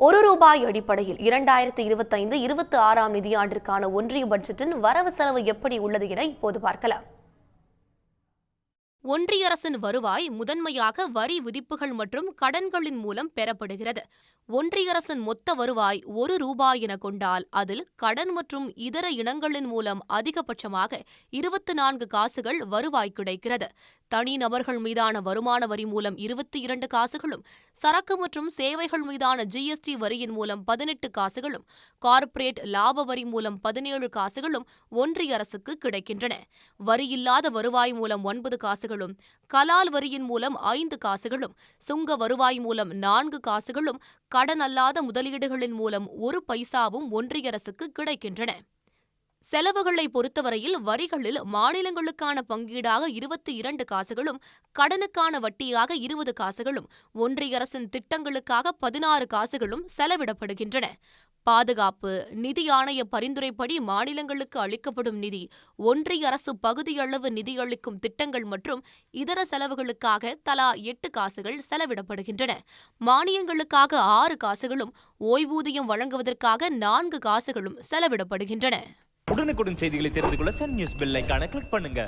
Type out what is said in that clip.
ரூபாய் அடிப்படையில் 2025-26 நிதியாண்டிற்கான ஒன்றிய பட்ஜெட்டின் வரவு செலவு எப்படி உள்ளது என இப்போது பார்க்கலாம். ஒன்றிய அரசின் வருவாய் முதன்மையாக வரி விதிப்புகள் மற்றும் கடன்களின் மூலம் பெறப்படுகிறது. ஒன்றிய அரசின் மொத்த வருவாய் ரூபாய் என கொண்டால் அதில் கடன் மற்றும் இதர இனங்களின் மூலம் அதிகபட்சமாக 24 காசுகள் வருவாய் கிடைக்கிறது. தனிநபர்கள் மீதான வருமான வரி மூலம் 22 காசுகளும், சரக்கு மற்றும் சேவைகள் மீதான GST வரியின் மூலம் 18 காசுகளும், கார்ப்பரேட் லாப வரி மூலம் 17 காசுகளும் ஒன்றிய அரசுக்கு கிடைக்கின்றன. வரியில்லாத வருவாய் மூலம் 9 காசுகளும், கலால் வரியின் மூலம் 5 காசுகளும், சுங்க வருவாய் மூலம் 4 காசுகளும், கடன் அல்லாத முதலீடுகளின் மூலம் 1 பைசாவும் ஒன்றிய அரசுக்கு கிடைக்கின்றன. செலவுகளை பொறுத்தவரையில் வரிகளில் மாநிலங்களுக்கான பங்கீடாக 22 காசுகளும், கடனுக்கான வட்டியாக 20 காசுகளும், ஒன்றிய அரசின் திட்டங்களுக்காக 16 காசுகளும் செலவிடப்படுகின்றன. பாதுகாப்பு, நிதி ஆணைய பரிந்துரைப்படி மாநிலங்களுக்கு அளிக்கப்படும் நிதி, ஒன்றிய அரசு பகுதியளவு நிதியளிக்கும் திட்டங்கள் மற்றும் இதர செலவுகளுக்காக தலா 8 காசுகள் செலவிடப்படுகின்றன. மானியங்களுக்காக 6 காசுகளும், ஓய்வூதியம் வழங்குவதற்காக 4 காசுகளும் செலவிடப்படுகின்றன. உடனுக்குடன் செய்திகளை தெரிந்து கொள்ள சன் நியூஸ் பெல் ஐகானை கிளிக் பண்ணுங்க.